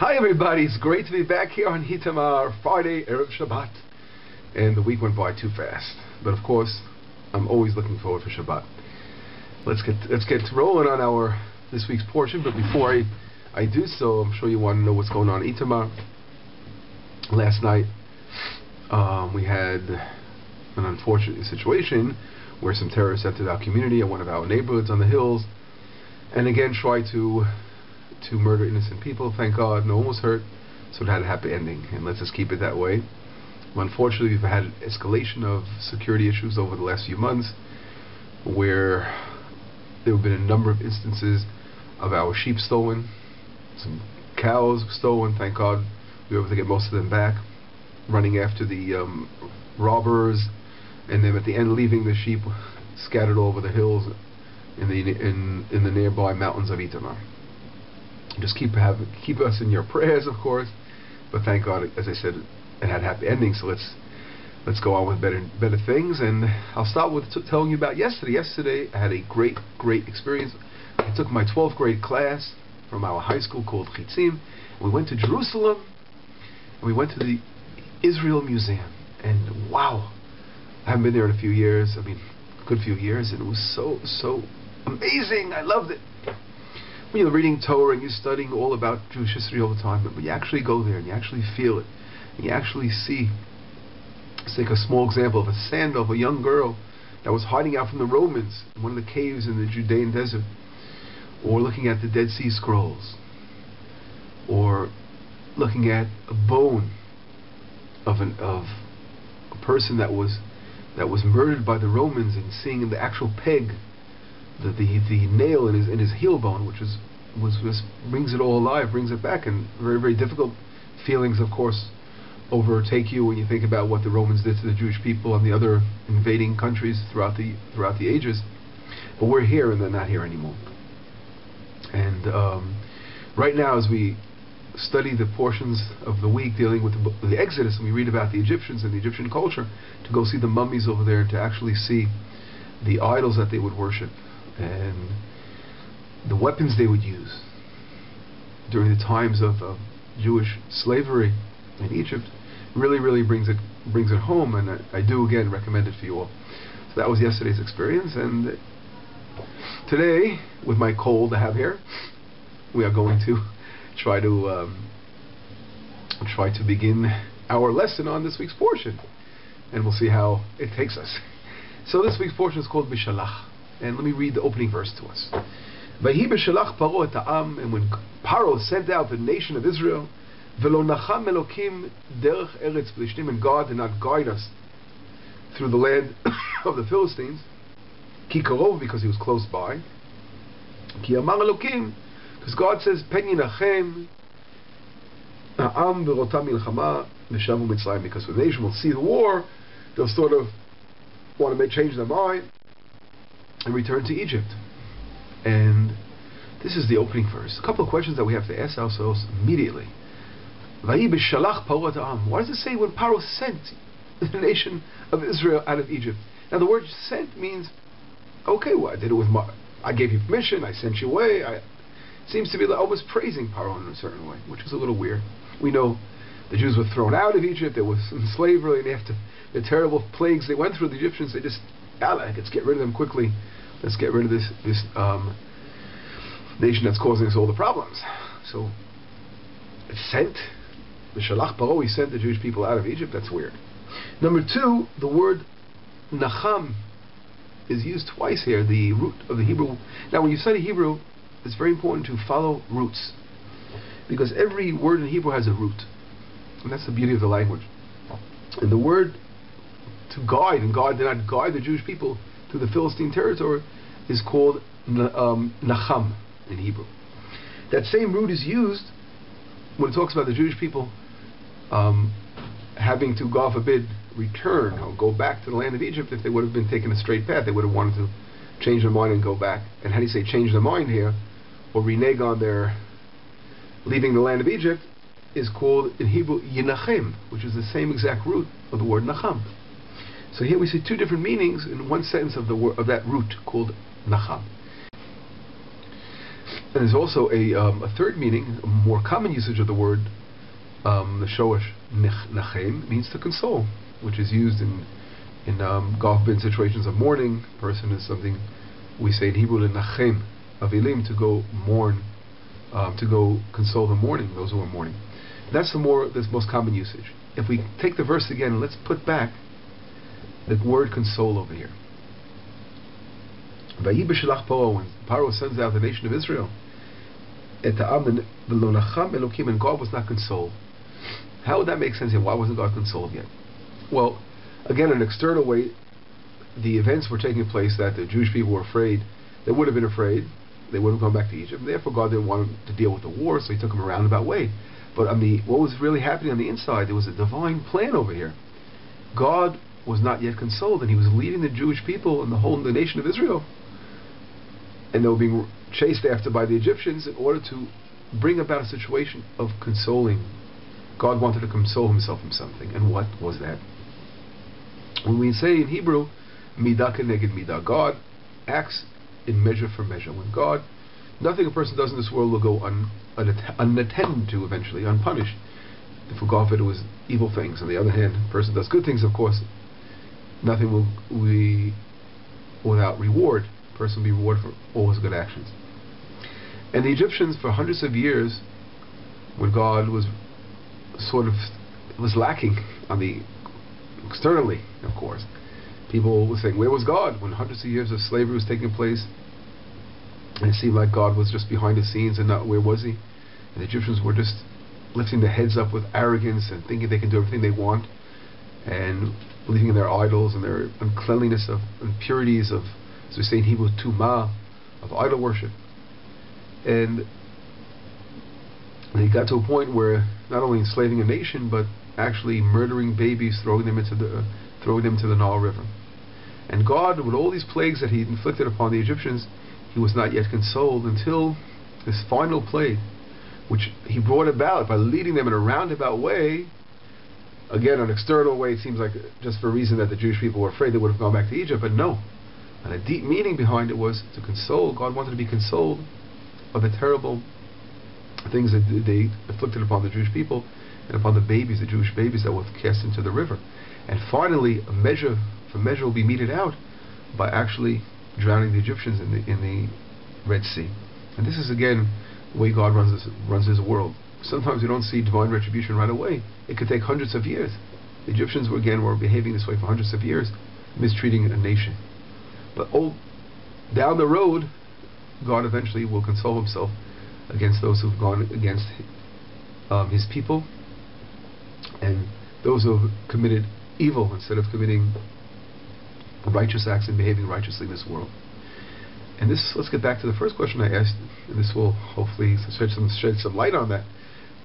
Hi everybody, it's great to be back here on Itamar Friday, Erev Shabbat. And the week went by too fast. But of course, I'm always looking forward for Shabbat. Let's get rolling on our this week's portion, but before I do so, I'm sure you want to know what's going on in Itamar. Last night, we had an unfortunate situation where some terrorists entered our community at one of our neighborhoods on the hills, and again tried to murder innocent people. Thank God no one was hurt, so it had a happy ending, and let's just keep it that way. Unfortunately, we've had an escalation of security issues over the last few months, where there have been a number of instances of our sheep stolen, some cows stolen. Thank God we were able to get most of them back, running after the robbers, and then at the end leaving the sheep scattered all over the hills in the nearby mountains of Itamar. Just keep us in your prayers, of course. But thank God, as I said, it had a happy ending. So let's go on with better things. And I'll start with telling you about yesterday. Yesterday I had a great experience. I took my 12th grade class from our high school called Chitzim. We went to Jerusalem, and we went to the Israel Museum. And wow, I haven't been there in a few years. I mean, a good few years, and it was so amazing. I loved it. When you're reading Torah and you're studying all about Jewish history all the time, but when you actually go there and you actually feel it, and you actually see, let's take a small example of a sandal of a young girl that was hiding out from the Romans in one of the caves in the Judean desert, or looking at the Dead Sea Scrolls, or looking at a bone of a person that was murdered by the Romans, and seeing the actual peg, the nail in his heel bone, which was brings it all alive, brings it back, and very difficult feelings, of course, overtake you when you think about what the Romans did to the Jewish people and the other invading countries throughout the ages. But we're here, and they're not here anymore. And right now, as we study the portions of the week dealing with the Exodus, and we read about the Egyptians and the Egyptian culture, to go see the mummies over there, to actually see the idols that they would worship and the weapons they would use during the times of Jewish slavery in Egypt, really brings it home, and I do again recommend it for you all. So that was yesterday's experience, and today, with my cold I have here, we are going to try to begin our lesson on this week's portion, and we'll see how it takes us. So this week's portion is called Bishalach, and let me read the opening verse to us. Vayhi Bishalach Paro et ha'am, and when Paro sent out the nation of Israel, velo nacham Elokim derech eretz Plishtim, and God did not guide us through the land of the Philistines, ki karov, because he was close by, ki amar Elokim, because God says, pen yinachem ha'am v'rotam milchama v'shavu Mitzrayim, because when the nation will see the war, they'll sort of want to change their mind and return to Egypt. And this is the opening verse. A couple of questions that we have to ask ourselves immediately. Vayhi b'shalach paro et ha'am. What does it say when Paro sent the nation of Israel out of Egypt? Now the word sent means, okay, well, I did it with I gave you permission, I sent you away. It seems to be like almost praising Paro in a certain way, which is a little weird. We know the Jews were thrown out of Egypt, there was some slavery, and after the terrible plagues they went through, the Egyptians, they just, let's get rid of them quickly. Let's get rid of this nation that's causing us all the problems. So, it sent, the Shalach Paro, he sent the Jewish people out of Egypt. That's weird. Number two, the word Nacham is used twice here, the root of the Hebrew. Now, when you study Hebrew, it's very important to follow roots, because every word in Hebrew has a root, and that's the beauty of the language. And the word to guide, and God did not guide the Jewish people to the Philistine territory, is called Nacham in Hebrew. That same root is used when it talks about the Jewish people having to, God forbid, return or go back to the land of Egypt. If they would have been taking a straight path, they would have wanted to change their mind and go back. And how do you say change their mind here, or renege on their leaving the land of Egypt, is called in Hebrew Yinachem, which is the same exact root of the word Nacham. So here we see two different meanings in one sentence of that root called Nacham. And there's also a third meaning, a more common usage of the word, the shoash nachem, means to console, which is used in golf bin situations of mourning. Person is something we say in Hebrew, nachem avilim, to go mourn, to go console the mourning, those who are mourning. That's the most common usage. If we take the verse again, let's put back the word console over here. Bishalach, when Paro sends out the nation of Israel, and God was not consoled. How would that make sense here? Why wasn't God consoled yet? Well, again, in an external way, the events were taking place that the Jewish people were afraid. They would have been afraid. They would have gone back to Egypt. And therefore, God didn't want them to deal with the war, so He took them a roundabout way. But what was really happening on the inside, there was a divine plan over here. God was not yet consoled, and He was leading the Jewish people and the nation of Israel, and they were being chased after by the Egyptians in order to bring about a situation of consoling. God wanted to console Himself from something, and what was that? When we say in Hebrew, midah keneged midah, God acts in measure for measure. When God, nothing a person does in this world will go unattended to, eventually, unpunished. If God forbid it was evil things. On the other hand, a person does good things, of course, nothing will be without reward. A person will be rewarded for all his good actions. And the Egyptians, for hundreds of years, when God was lacking on the externally, of course, people were saying, where was God? When hundreds of years of slavery was taking place, and it seemed like God was just behind the scenes, and not, where was He? And the Egyptians were just lifting their heads up with arrogance and thinking they can do everything they want, and believing in their idols and their uncleanliness of impurities of, as we say in Hebrew, tumah, of idol worship. And they got to a point where not only enslaving a nation, but actually murdering babies, throwing them into the Nile River. And God, with all these plagues that He inflicted upon the Egyptians, He was not yet consoled until this final plague, which He brought about by leading them in a roundabout way. Again, an external way, it seems like just for a reason that the Jewish people were afraid they would have gone back to Egypt, but no. And a deep meaning behind it was to console. God wanted to be consoled of the terrible things that they inflicted upon the Jewish people and upon the babies, the Jewish babies that were cast into the river. And finally, a measure for measure will be meted out by actually drowning the Egyptians in the Red Sea. And this is again the way God runs His world. Sometimes we don't see divine retribution right away. It could take hundreds of years. The Egyptians were behaving this way for hundreds of years, mistreating a nation. But down the road, God eventually will console Himself against those who've gone against His people, and those who have committed evil instead of committing righteous acts and behaving righteously in this world. And let's get back to the first question I asked, and this will hopefully shed some light on that.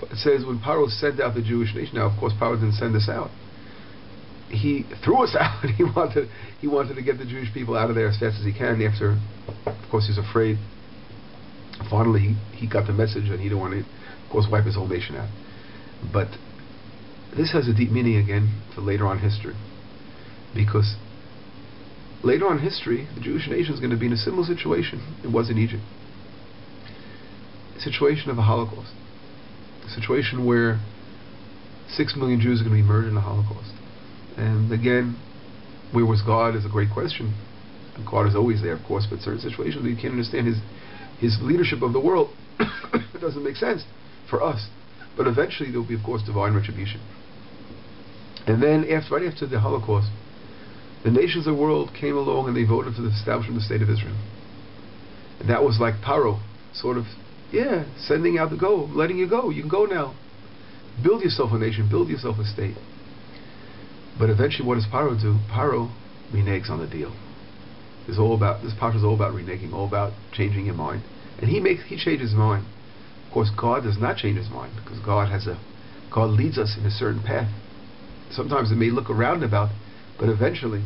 But it says when Paro sent out the Jewish nation, now of course Paro didn't send us out. He threw us out. He wanted to get the Jewish people out of there as fast as he can. After, of course, he was afraid. Finally, he got the message, and he didn't want to, of course, wipe his whole nation out. But this has a deep meaning again for later on history, because later on in history, the Jewish nation is going to be in a similar situation it was in Egypt. A situation of a Holocaust. A situation where 6 million Jews are going to be murdered in the Holocaust. And again, where was God is a great question. And God is always there, of course, but certain situations we can't understand His leadership of the world. It doesn't make sense for us. But eventually there will be, of course, divine retribution. And then, right after the Holocaust, the nations of the world came along and they voted for the establishment of the State of Israel. And that was like Paro, sort of, sending out letting you go. You can go now. Build yourself a nation, build yourself a state. But eventually what does Paro do? Paro reneges on the deal. This part is all about reneging, all about changing your mind. And he changes his mind. Of course, God does not change His mind, because God leads us in a certain path. Sometimes it may look a roundabout, but eventually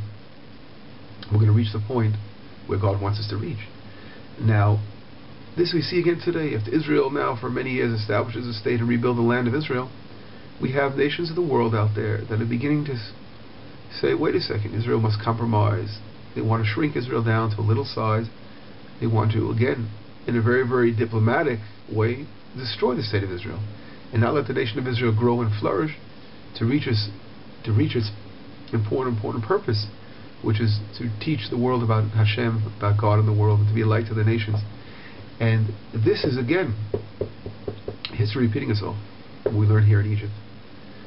we're going to reach the point where God wants us to reach. Now, this we see again today. After Israel now for many years establishes a state and rebuild the land of Israel, we have nations of the world out there that are beginning to say, wait a second, Israel must compromise. They want to shrink Israel down to a little size. They want to, again, in a very, very diplomatic way, destroy the state of Israel and not let the nation of Israel grow and flourish to reach its important purpose, which is to teach the world about Hashem, about God in the world, and to be a light to the nations. And this is, again, history repeating itself. We learn here in Egypt.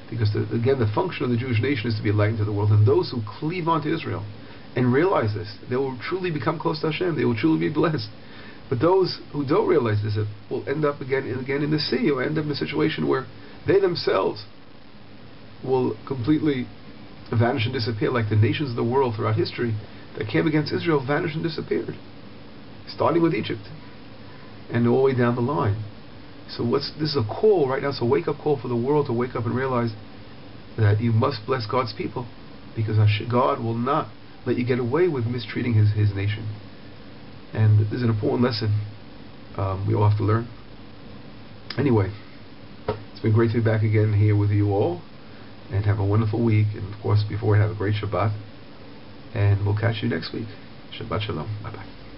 Because, again, the function of the Jewish nation is to be a light to the world. And those who cleave onto Israel and realize this, they will truly become close to Hashem. They will truly be blessed. But those who don't realize this will end up again and again in the sea, or end up in a situation where they themselves will completely vanish and disappear, like the nations of the world throughout history that came against Israel vanished and disappeared, starting with Egypt and all the way down the line. So this is a call right now. It's a wake-up call for the world to wake up and realize that you must bless God's people, because God will not let you get away with mistreating His nation. And this is an important lesson we all have to learn. Anyway, it's been great to be back again here with you all, and have a wonderful week. And of course, before, have a great Shabbat, and we'll catch you next week. Shabbat Shalom. Bye-bye.